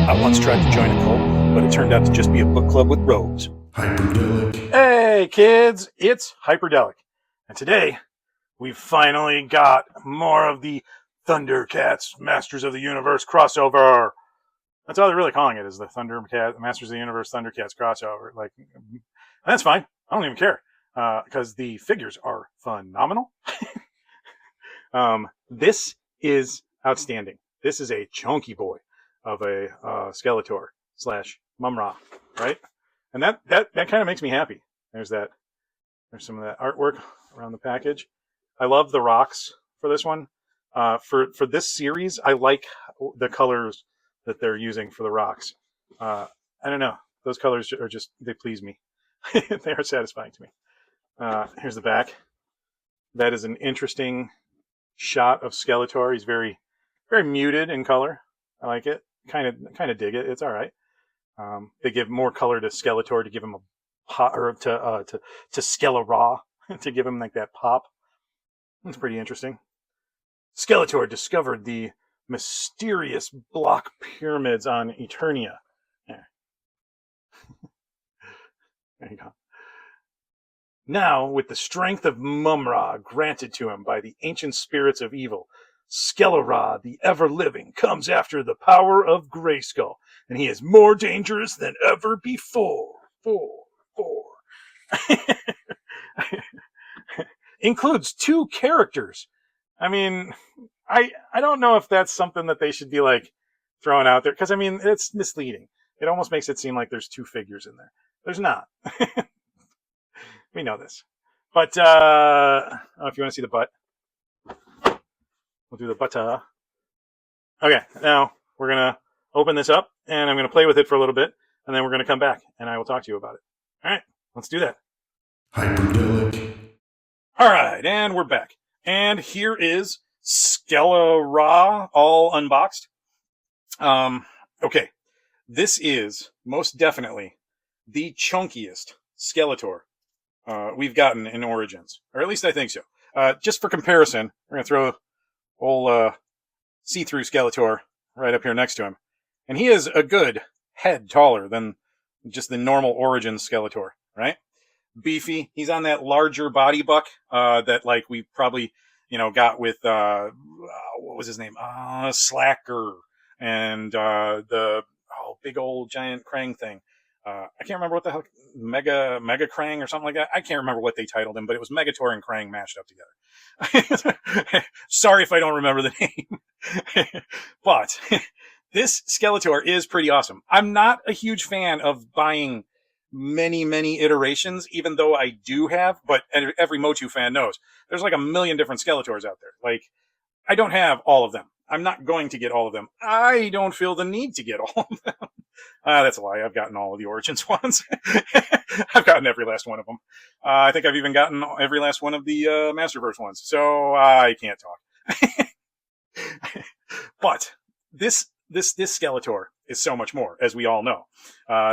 I once tried to join a cult, but it turned out to just be a book club with robes. Hyperdellic. Hey kids, it's Hyperdellic. And today, we've finally got more of the Thundercats Masters of the Universe crossover. That's all they're really calling it, is the Thundercat Masters of the Universe Thundercats crossover. Like, that's fine. I don't even care. Because the figures are phenomenal. This is outstanding. This is a chunky boy of a Skeletor / Mumm-Ra, right? And that kind of makes me happy. There's some of that artwork around the package. I love the rocks for this one. For this series, I like the colors that they're using for the rocks. I don't know. Those colors are just, they please me. They are satisfying to me. Here's the back. That is an interesting shot of Skeletor. He's very, very muted in color. I like it. Kind of dig it. It's all right. They give more color to Skeletor to give him a pop, or to Skell-Ra to give him like that pop. That's pretty interesting. Skeletor discovered the mysterious block pyramids on Eternia. There you go. Now, with the strength of Mumm-Ra granted to him by the ancient spirits of evil, Skell-Ra, the ever-living, comes after the power of Grayskull, and he is more dangerous than ever before. Includes 2 characters. I mean, I don't know if that's something that they should be like throwing out there, because I mean, it's misleading. It almost makes it seem like there's 2 figures in there. There's not. We know this. But if you want to see the butt, we'll do the butt. Okay, now we're going to open this up, and I'm going to play with it for a little bit, and then we're going to come back, and I will talk to you about it. All right, let's do that. Hyperdellic. All right, and we're back. And here is Skell-Ra all unboxed. Okay, this is most definitely the chunkiest Skeletor we've gotten in Origins, or at least I think so. Just for comparison, we're going to throw old see-through Skeletor right up here next to him. And he is a good head taller than just the normal Origins Skeletor, right? Beefy. He's on that larger body buck that like we probably, got with, what was his name? Slacker and the big old giant Krang thing. I can't remember what the hell, Mega Krang or something like that. I can't remember what they titled him, but it was Megator and Krang mashed up together. Sorry if I don't remember the name. But this Skeletor is pretty awesome. I'm not a huge fan of buying many iterations, even though I do have, but every MOTU fan knows there's like a million different Skeletors out there. Like, I don't have all of them. I'm not going to get all of them. I don't feel the need to get all of them. That's a lie. I've gotten all of the Origins ones. I've gotten every last one of them. I think I've even gotten every last one of the Masterverse ones. So I can't talk. But this Skeletor is so much more, as we all know.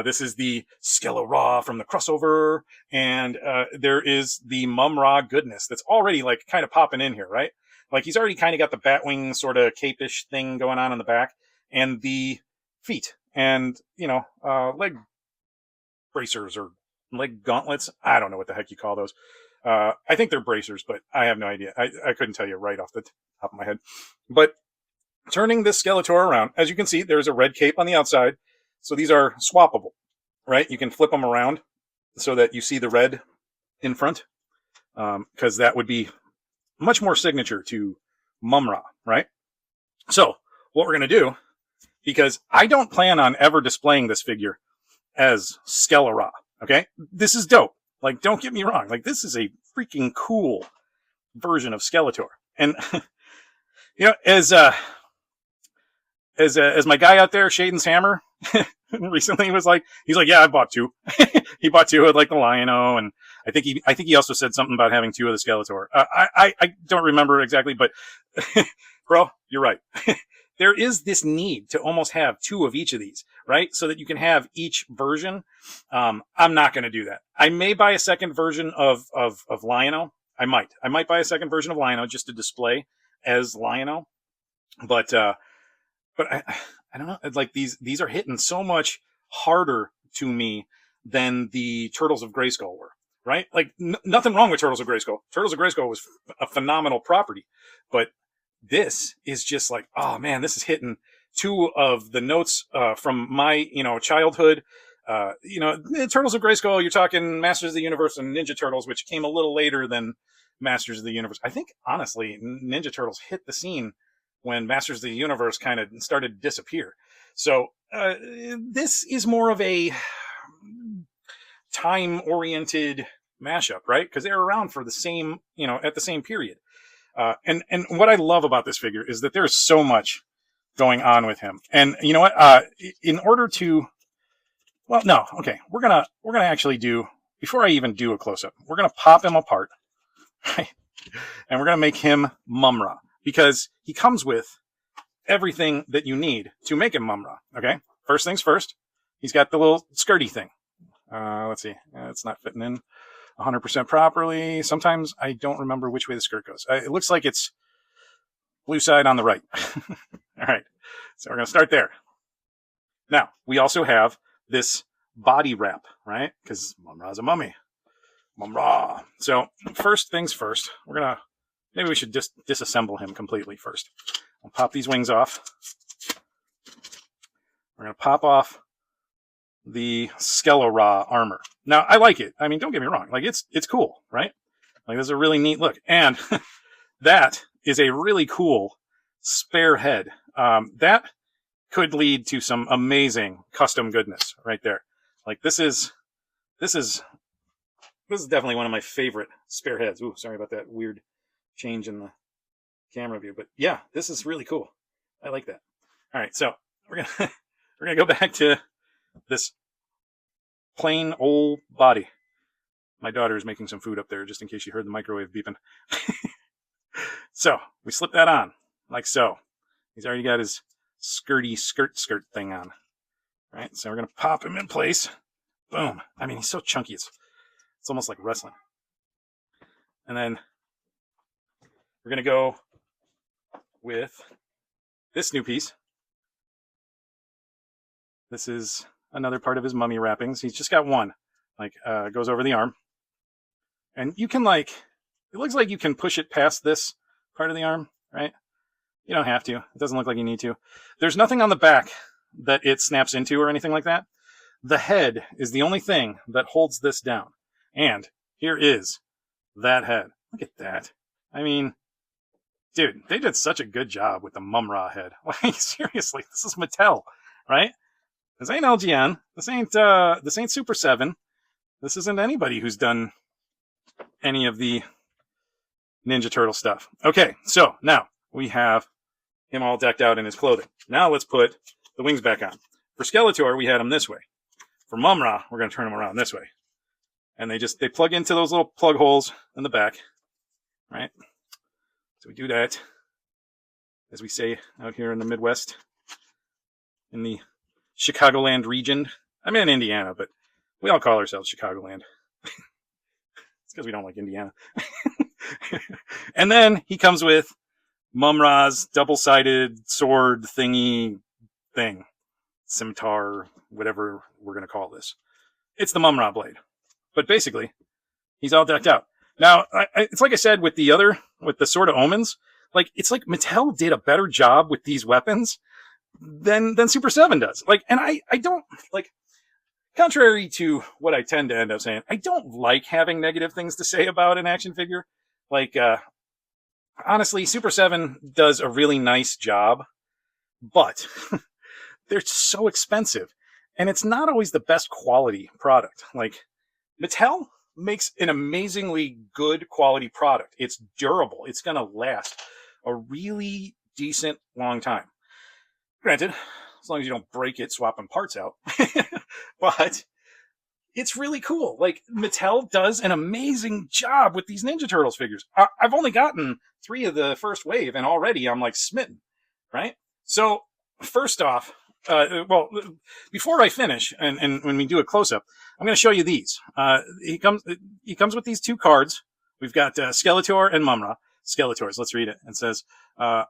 This is the Skell-Ra from the crossover, and there is the Mumm-Ra goodness that's already like kind of popping in here, right? Like, he's already kind of got the Batwing sort of cape-ish thing going on in the back, and the feet, and, leg bracers or leg gauntlets. I don't know what the heck you call those. I think they're bracers, but I have no idea. I couldn't tell you right off the top of my head. But turning this Skeletor around, as you can see, there's a red cape on the outside. So these are swappable, right? You can flip them around so that you see the red in front, because that would be much more signature to Mumm-Ra, right? So what we're going to do, because I don't plan on ever displaying this figure as Skell-Ra, okay? This is dope. Like, don't get me wrong. Like, this is a freaking cool version of Skeletor. And, as my guy out there, Shaden's Hammer, recently was like, he's like, yeah, I bought 2. He bought 2 of like the Lion-O, and I think he also said something about having 2 of the Skeletor. I don't remember exactly, but bro, you're right. There is this need to almost have 2 of each of these, right? So that you can have each version. I'm not going to do that. I may buy a second version of Lion-O. I might buy a second version of Lion-O just to display as Lion-O. But I don't know, like these are hitting so much harder to me than the Turtles of Grayskull were, right? Like nothing wrong with Turtles of Grayskull. Turtles of Grayskull was a phenomenal property, but this is just like, oh man, this is hitting two of the notes from my childhood. Turtles of Grayskull, you're talking Masters of the Universe and Ninja Turtles, which came a little later than Masters of the Universe. I think honestly, Ninja Turtles hit the scene when Masters of the Universe kind of started to disappear. So this is more of a time-oriented mashup, right? Because they were around for the same, at the same period. And what I love about this figure is that there's so much going on with him. And you know what? In order to, well, no, okay, we're gonna actually do, before I even do a close-up, we're gonna pop him apart, right? And we're gonna make him Mumm-Ra, because he comes with everything that you need to make him Mumm-Ra. Okay, first things first, he's got the little skirty thing. Let's see, it's not fitting in 100% properly. Sometimes I don't remember which way the skirt goes. It looks like it's blue side on the right. All right, so we're gonna start there. Now we also have this body wrap, right? Because Mumm-Ra's a mummy. Mumm-Ra. So first things first, maybe we should just disassemble him completely first. I'll pop these wings off. We're going to pop off the Skell-Ra armor. Now, I like it. I mean, don't get me wrong. Like, it's cool, right? Like, this is a really neat look. And that is a really cool spare head. That could lead to some amazing custom goodness right there. Like, this is definitely one of my favorite spare heads. Ooh, sorry about that weird change in the camera view, but yeah, this is really cool. I like that. All right, so we're gonna go back to this plain old body. My daughter is making some food up there, just in case you heard the microwave beeping. So we slip that on like so. He's already got his skirty skirt thing on. All right, so we're gonna pop him in place. Boom. I mean, he's so chunky. It's almost like wrestling. And then we're going to go with this new piece. This is another part of his mummy wrappings. He's just got one, goes over the arm. And you can it looks like you can push it past this part of the arm, right? You don't have to. It doesn't look like you need to. There's nothing on the back that it snaps into or anything like that. The head is the only thing that holds this down. And here is that head. Look at that. I mean, dude, they did such a good job with the Mumm-Ra head. Like, seriously, this is Mattel, right? This ain't LGN. This ain't Super 7. This isn't anybody who's done any of the Ninja Turtle stuff. Okay, so now we have him all decked out in his clothing. Now let's put the wings back on. For Skeletor, we had him this way. For Mumm-Ra, we're going to turn him around this way. And they plug into those little plug holes in the back, right? So we do that, as we say out here in the Midwest, in the Chicagoland region. I'm in Indiana, but we all call ourselves Chicagoland. It's because we don't like Indiana. And then he comes with Mumm-Ra's double-sided sword thingy thing. Scimitar, whatever we're going to call this. It's the Mumm-Ra blade. But basically, he's all decked out. Now, it's like I said with the Sword of Omens, it's like Mattel did a better job with these weapons than Super 7 does. And I don't, contrary to what I tend to end up saying, I don't like having negative things to say about an action figure. Honestly, Super 7 does a really nice job, but they're so expensive. And it's not always the best quality product. Mattel makes an amazingly good quality product. It's durable. It's going to last a really decent long time. Granted, as long as you don't break it swapping parts out. But it's really cool. Mattel does an amazing job with these Ninja Turtles figures. I've only gotten 3 of the first wave, and already I'm smitten, right? So first off, before I finish, and when we do a close-up, I'm going to show you these. He comes with these 2 cards. We've got Skeletor and Mumm-Ra. Skeletors, let's read it. It says, on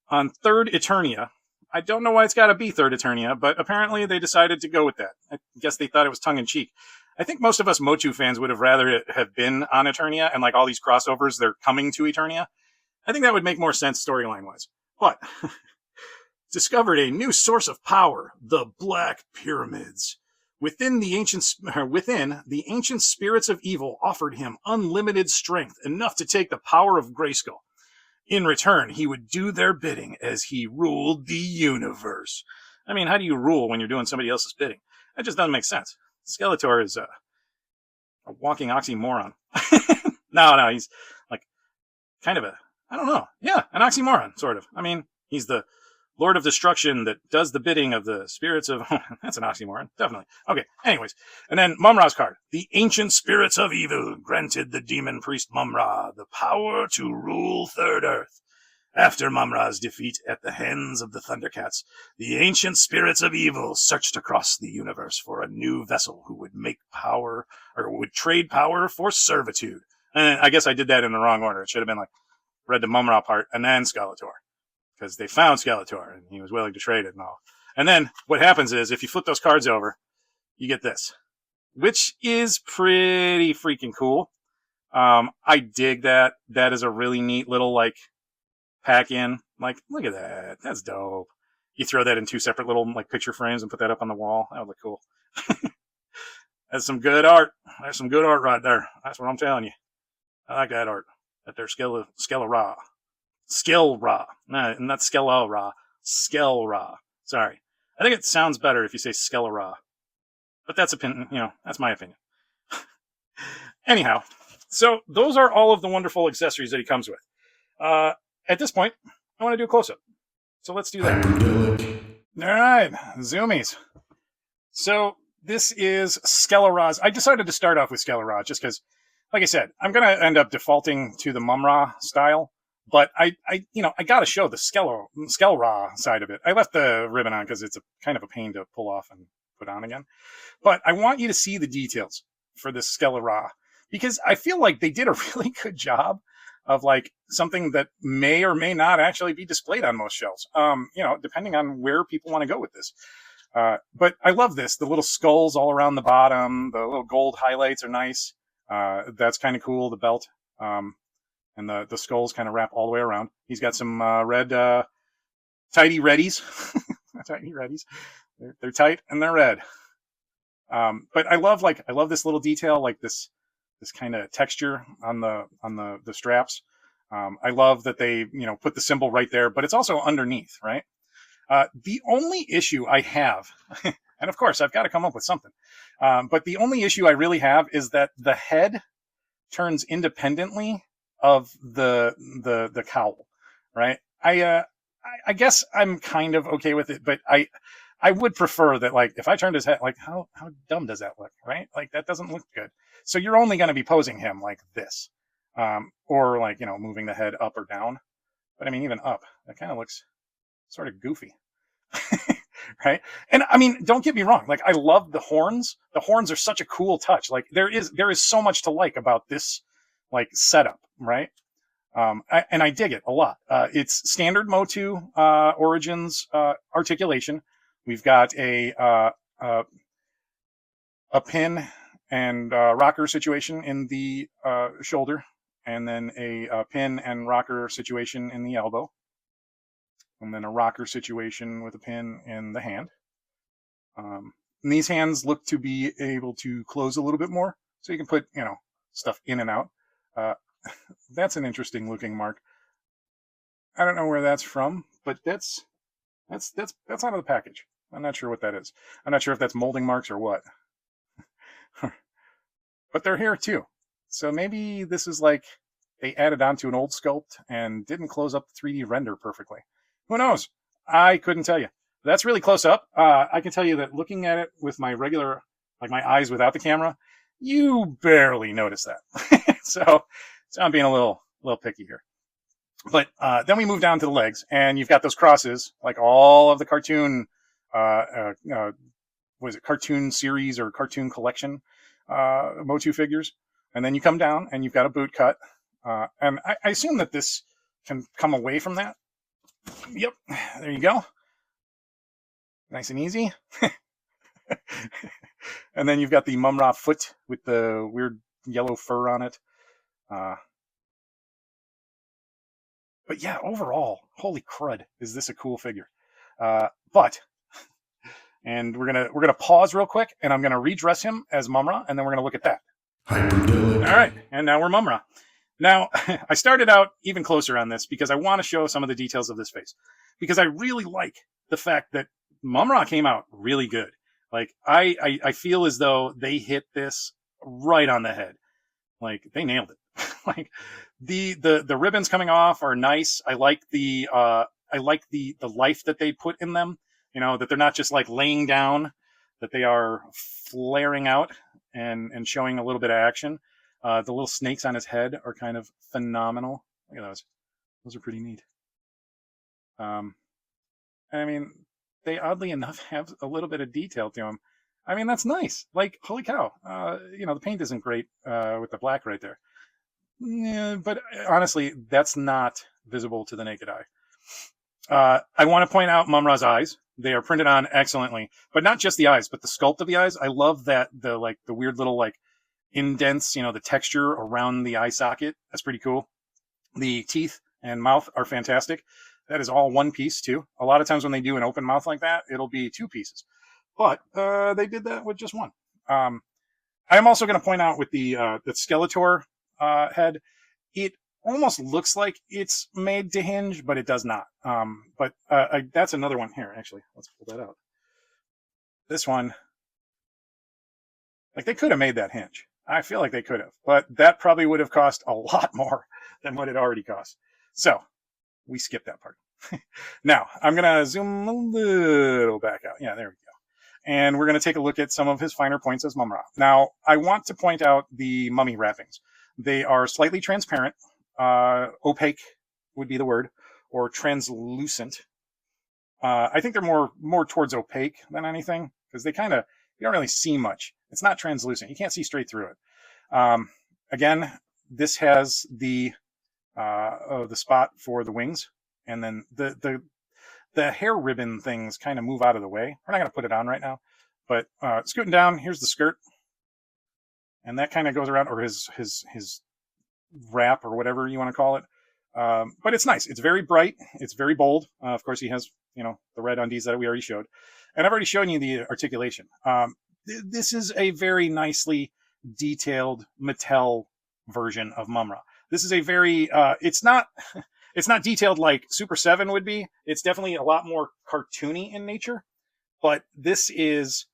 3rd Eternia, I don't know why it's got to be third Eternia, but apparently they decided to go with that. I guess they thought it was tongue-in-cheek. I think most of us MOTU fans would have rather it have been on Eternia, and like all these crossovers, they're coming to Eternia. I think that would make more sense storyline-wise. But discovered a new source of power, the Black Pyramids. Within, the ancient spirits of evil offered him unlimited strength, enough to take the power of Grayskull. In return, he would do their bidding as he ruled the universe. I mean, how do you rule when you're doing somebody else's bidding? That just doesn't make sense. Skeletor is a walking oxymoron. No, he's like kind of I don't know. Yeah, an oxymoron, sort of. I mean, he's the Lord of Destruction that does the bidding of the spirits of... That's an oxymoron, definitely. Okay, anyways. And then Mumm-Ra's card. The ancient spirits of evil granted the demon priest Mumm-Ra the power to rule Third Earth. After Mumm-Ra's defeat at the hands of the Thundercats, the ancient spirits of evil searched across the universe for a new vessel who would make power, or would trade power for servitude. And I guess I did that in the wrong order. It should have been like, read the Mumm-Ra part, and then Skeletor. Because they found Skeletor, and he was willing to trade it and all. And then what happens is, if you flip those cards over, you get this, which is pretty freaking cool. I dig that. That is a really neat little, like, pack-in. Like, look at that. That's dope. You throw that in two separate little, like, picture frames and put that up on the wall. That would look cool. That's some good art. There's some good art right there. That's what I'm telling you. I like that art. That there's Skell-Ra. Skell-Ra. No, not Skell-Ra. Skell-Ra. Sorry. I think it sounds better if you say Skell-Ra. But that's that's my opinion. Anyhow, so those are all of the wonderful accessories that he comes with. At this point, I want to do a close-up. So let's do that. Hyperdellic. All right, zoomies. So this is Skell-Ra's. I decided to start off with Skell-Ra just because, like I said, I'm going to end up defaulting to the Mumm-Ra style. But I got to show the Skell-Ra side of it. I left the ribbon on because it's kind of a pain to pull off and put on again. But I want you to see the details for this Skell-Ra because I feel like they did a really good job of like something that may or may not actually be displayed on most shelves. Depending on where people want to go with this. But I love this. The little skulls all around the bottom. The little gold highlights are nice. That's kind of cool. The belt. And the skulls kind of wrap all the way around. He's got some red tighty reddies. Tighty reddies. They're tight and they're red. But I love this little detail, like this kind of texture on the straps. I love that they put the symbol right there, but it's also underneath, right? The only issue I have, and of course I've got to come up with something, but the only issue I really have is that the head turns independently of the cowl, right? I guess I'm kind of okay with it, but I would prefer that, like, if I turned his head, like, how dumb does that look, right? Like, that doesn't look good. So you're only going to be posing him like this, or like, moving the head up or down. But I mean, even up, that kind of looks sort of goofy, right? And I mean, don't get me wrong. Like, I love the horns. The horns are such a cool touch. Like, there is so much to like about this, like, setup, right? And I dig it a lot. It's standard MOTU Origins articulation. We've got a pin and rocker situation in the shoulder, and then a pin and rocker situation in the elbow, and then a rocker situation with a pin in the hand. And these hands look to be able to close a little bit more, so you can put stuff in and out. That's an interesting looking mark. I don't know where that's from, but that's out of the package. I'm not sure what that is. I'm not sure if that's molding marks or what. But they're here too. So maybe this is like they added onto an old sculpt and didn't close up the 3D render perfectly. Who knows? I couldn't tell you. That's really close up. I can tell you that looking at it with my regular, like my eyes without the camera, you barely notice that. So I'm being a little picky here. But then we move down to the legs, and you've got those crosses, like all of the cartoon, cartoon series or cartoon collection MOTU figures. And then you come down, and you've got a boot cut. And I assume that this can come away from that. Yep, there you go. Nice and easy. And then you've got the Mumm-Ra foot with the weird yellow fur on it. But yeah, overall, holy crud, is this a cool figure? And we're gonna pause real quick, and I'm gonna redress him as Mumm-Ra, and then we're gonna look at that. Hyperdellic. All right, and now we're Mumm-Ra. Now, I started out even closer on this because I want to show some of the details of this face, because I really like the fact that Mumm-Ra came out really good. Like, I feel as though they hit this right on the head. Like, they nailed it. Like, the ribbons coming off are nice. I like the life that they put in them. You know, that they're not just like laying down, that they are flaring out and showing a little bit of action. The little snakes on his head are kind of phenomenal. Look at those. Those are pretty neat. I mean, they oddly enough have a little bit of detail to them. I mean, that's nice. Like, holy cow. You know, the paint isn't great with the black right there. Yeah, but honestly, that's not visible to the naked eye. I want to point out Mumm-Ra's eyes. They are printed on excellently, but not just the eyes, but the sculpt of the eyes. I love that the weird little like indents, you know, the texture around the eye socket. That's pretty cool. The teeth and mouth are fantastic. That is all one piece too. A lot of times when they do an open mouth like that, it'll be two pieces, but they did that with just one. I am also going to point out with the Skeletor head, it almost looks like it's made to hinge, but it does not. But that's another one here. Actually, let's pull that out. This one, like, they could have made that hinge. I feel like they could have, but that probably would have cost a lot more than what it already cost. So we skip that part. Now I'm going to zoom a little back out. Yeah, there we go. And we're going to take a look at some of his finer points as Mumm-Ra. Now, I want to point out the mummy wrappings. They are slightly transparent. Opaque would be the word, or translucent. I think they're more towards opaque than anything, because they kind of, you don't really see much. It's not translucent. You can't see straight through it. Again, this has the spot for the wings, and then the hair ribbon things kind of move out of the way. We're not going to put it on right now, but scooting down, here's the skirt, and that kind of goes around, or his wrap, or whatever you want to call it. But it's nice. It's very bright. It's very bold. Of course, he has, you know, the red undies that we already showed, and I've already shown you the articulation. This is a very nicely detailed Mattel version of Mumm-Ra. This is a very it's not detailed like Super 7 would be. It's definitely a lot more cartoony in nature, but this is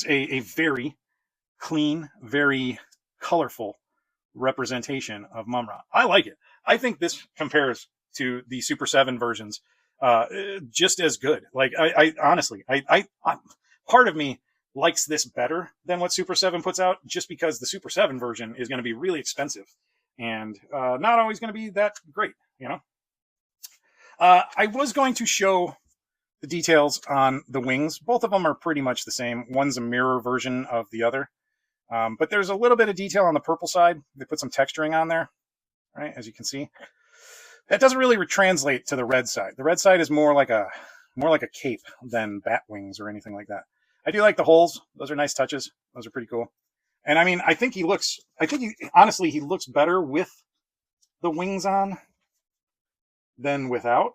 a very clean, very colorful representation of Mumm-Ra. I like it. I think this compares to the Super 7 versions just as good. Like, I honestly, part of me likes this better than what Super 7 puts out, just because the Super 7 version is going to be really expensive and not always going to be that great, you know? I was going to show the details on the wings. Both of them are pretty much the same. One's a mirror version of the other. But there's a little bit of detail on the purple side. They put some texturing on there, right? As you can see, that doesn't really translate to the red side. The red side is more like a cape than bat wings or anything like that. I do like the holes. Those are nice touches. Those are pretty cool. And I mean, honestly, he looks better with the wings on than without.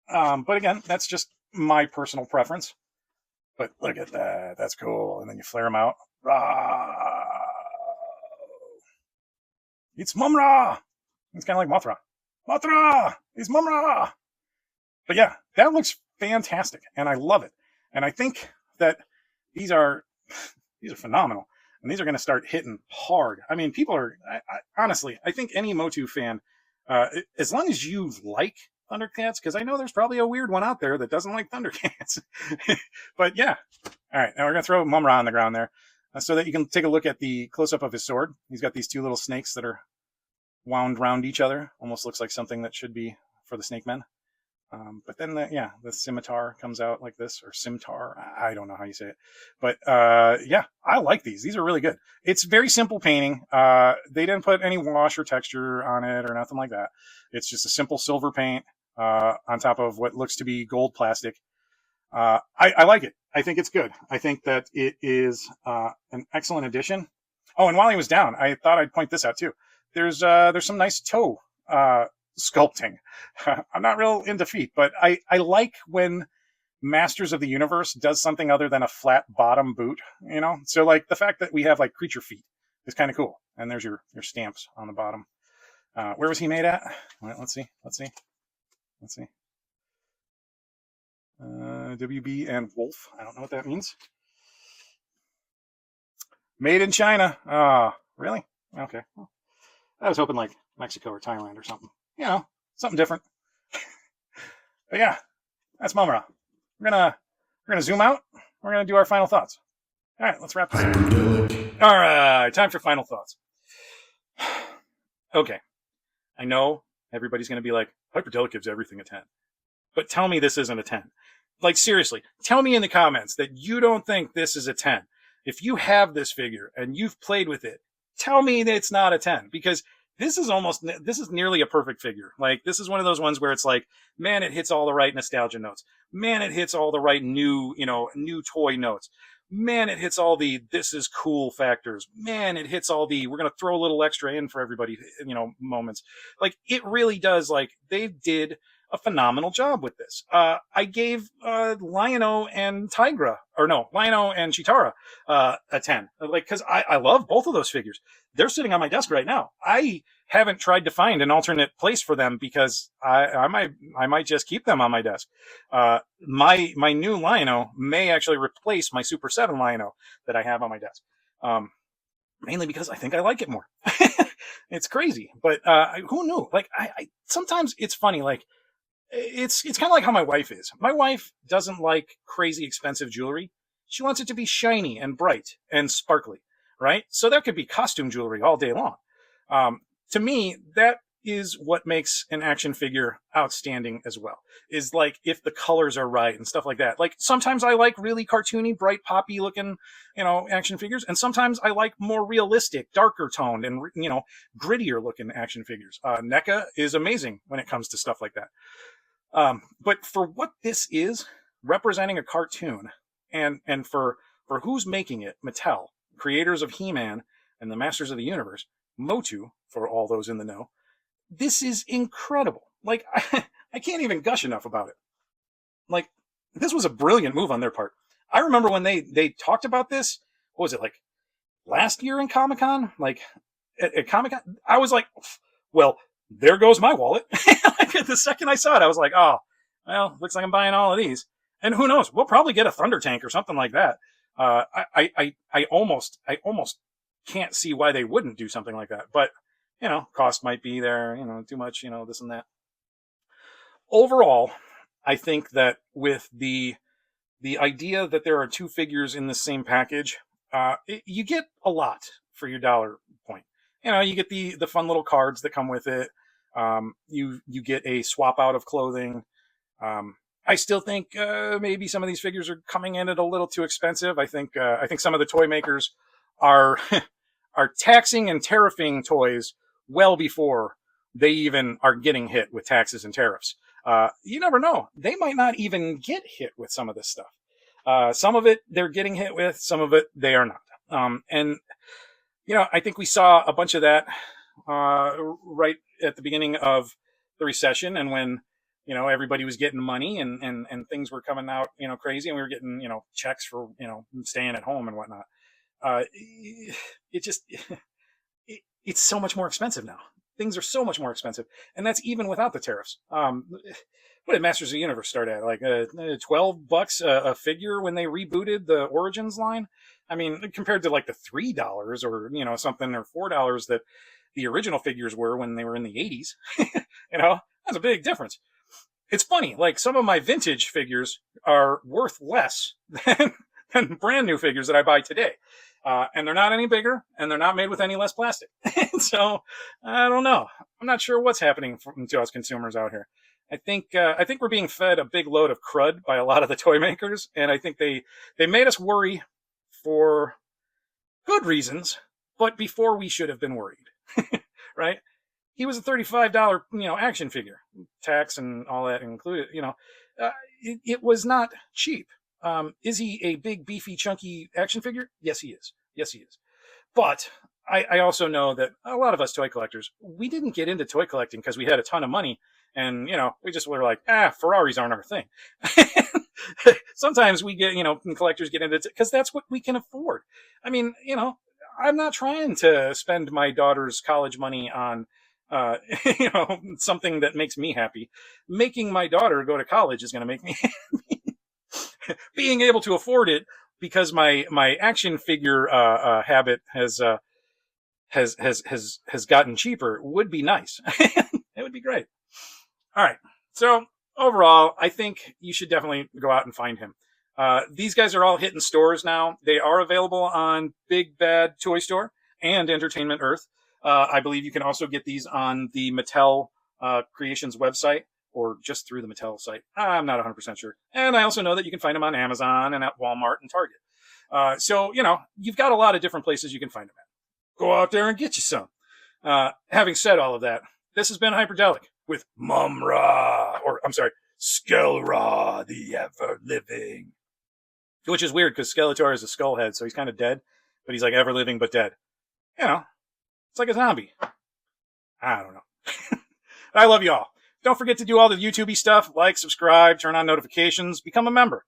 But again, that's just my personal preference. But look at that. That's cool. And then you flare them out. Rah! It's Mumm-Ra! It's kind of like Mothra. Mothra! It's Mumm-Ra! But yeah, that looks fantastic, and I love it. And I think that these are phenomenal, and these are going to start hitting hard. I mean, people are, honestly, I think any MOTU fan, as long as you like Thundercats, because I know there's probably a weird one out there that doesn't like Thundercats. But yeah. All right, now we're going to throw Mumm-Ra on the ground there so that you can take a look at the close-up of his sword. He's got these two little snakes that are wound round each other. Almost looks like something that should be for the snake men. But then the scimitar comes out like this, or scimitar. I don't know how you say it. But yeah, I like these. These are really good. It's very simple painting. They didn't put any wash or texture on it or nothing like that. It's just a simple silver paint on top of what looks to be gold plastic. I like it. I think it's good. I think that it is an excellent addition. Oh, and while he was down, I thought I'd point this out too. There's some nice toe sculpting. I'm not real into feet, but I like when Masters of the Universe does something other than a flat bottom boot, you know? So like the fact that we have like creature feet is kind of cool. And there's your stamps on the bottom. Where was he made at? Well, let's see. WB and Wolf. I don't know what that means. Made in China. Really? Okay. Well, I was hoping like Mexico or Thailand or something. You know, something different. But yeah, that's Mumm-Ra. We're gonna zoom out. We're gonna do our final thoughts. All right, let's wrap this up. All right, time for final thoughts. Okay, I know everybody's gonna be like, Hyperdellic gives everything a 10, but tell me this isn't a 10. Like seriously, tell me in the comments that you don't think this is a 10. If you have this figure and you've played with it, tell me that it's not a 10, because this is nearly a perfect figure. Like, this is one of those ones where it's like, man, it hits all the right nostalgia notes. Man, it hits all the right new toy notes. Man, it hits all the this is cool factors. Man, it hits all the we're going to throw a little extra in for everybody, moments. Like, it really does. Like, they did a phenomenal job with this. I gave Lion-O and Cheetara a 10. Like, because I love both of those figures. They're sitting on my desk right now. I haven't tried to find an alternate place for them because I might just keep them on my desk. My new Lion-O may actually replace my Super 7 Lion-O that I have on my desk. Mainly because I think I like it more. It's crazy, but who knew? Like, I sometimes it's funny. Like, it's kind of like how my wife is. My wife doesn't like crazy expensive jewelry. She wants it to be shiny and bright and sparkly, right? So that could be costume jewelry all day long. To me, that is what makes an action figure outstanding as well. Is like if the colors are right and stuff like that. Like, sometimes I like really cartoony, bright, poppy looking, action figures, and sometimes I like more realistic, darker toned, and grittier looking action figures. NECA is amazing when it comes to stuff like that. But for what this is, representing a cartoon, and for who's making it, Mattel, creators of He-Man and the Masters of the Universe, MOTU, for all those in the know, this is incredible. Like, I can't even gush enough about it. Like, this was a brilliant move on their part. I remember when they talked about this, what was it, like, last year in Comic-Con? Like, at Comic-Con? I was like, well, there goes my wallet. Like, the second I saw it, I was like, oh, well, looks like I'm buying all of these. And who knows? We'll probably get a Thunder Tank or something like that. I almost can't see why they wouldn't do something like that. But, cost might be there, too much, this and that. Overall, I think that with the idea that there are two figures in the same package, you get a lot for your dollar point. You get the fun little cards that come with it. You get a swap out of clothing. I still think maybe some of these figures are coming in at a little too expensive. I think some of the toy makers are are taxing and tariffing toys well before they even are getting hit with taxes and tariffs. You never know. They might not even get hit with some of this stuff. Some of it they're getting hit with, some of it they are not. And I think we saw a bunch of that right at the beginning of the recession, and when everybody was getting money and things were coming out crazy, and we were getting checks for staying at home and whatnot. It's so much more expensive now. Things are so much more expensive, and that's even without the tariffs. What did Masters of the Universe start at? Like $12 a figure when they rebooted the Origins line. I mean, compared to like the $3 or something, or $4 that the original figures were when they were in the 80s. That's a big difference. It's funny, like, some of my vintage figures are worth less than brand new figures that I buy today. And they're not any bigger, and they're not made with any less plastic. So I don't know. I'm not sure what's happening to us consumers out here. I think we're being fed a big load of crud by a lot of the toy makers, and I think they made us worry for good reasons, but before we should have been worried. Right? He was a $35, action figure, tax and all that included. it was not cheap. Is he a big, beefy, chunky action figure? Yes, he is. Yes, he is. But I also know that a lot of us toy collectors, we didn't get into toy collecting because we had a ton of money, and we just were like, Ferraris aren't our thing. Sometimes we get, collectors get into it because that's what we can afford. I mean, I'm not trying to spend my daughter's college money on, something that makes me happy. Making my daughter go to college is going to make me happy. Being able to afford it because my action figure habit has gotten cheaper would be nice. It would be great. All right. So overall, I think you should definitely go out and find him. These guys are all hitting stores now. They are available on Big Bad Toy Store and Entertainment Earth. I believe you can also get these on the Mattel Creations website or just through the Mattel site. I'm not 100% sure. And I also know that you can find them on Amazon and at Walmart and Target. So, you've got a lot of different places you can find them at. Go out there and get you some. Having said all of that, this has been Hyperdellic with Mumm-Ra, or I'm sorry, Skell-Ra, the ever-living. Which is weird because Skeletor is a skull head, so he's kind of dead, but he's like ever-living but dead. It's like a zombie. I don't know. I love you all. Don't forget to do all the YouTube-y stuff, like, subscribe, turn on notifications, become a member.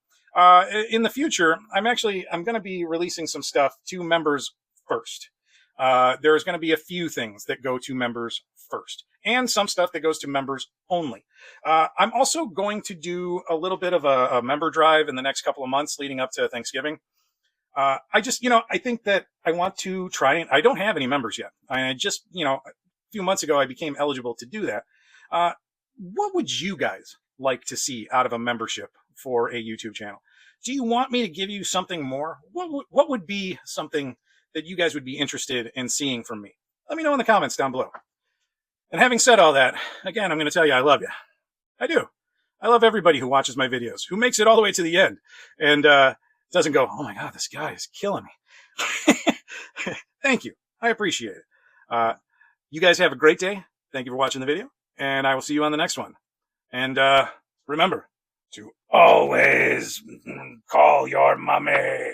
In the future, I'm going to be releasing some stuff to members first. There's going to be a few things that go to members first, and some stuff that goes to members only. I'm also going to do a little bit of a member drive in the next couple of months leading up to Thanksgiving. I think that I want to try, and I don't have any members yet. I just, a few months ago, I became eligible to do that. What would you guys like to see out of a membership for a YouTube channel? Do you want me to give you something more? What would be something that you guys would be interested in seeing from me? Let me know in the comments down below. And having said all that, again, I'm going to tell you I love you. I do. I love everybody who watches my videos, who makes it all the way to the end, and doesn't go, oh my God, this guy is killing me. Thank you. I appreciate it. You guys have a great day. Thank you for watching the video, and I will see you on the next one. And remember to always call your mommy.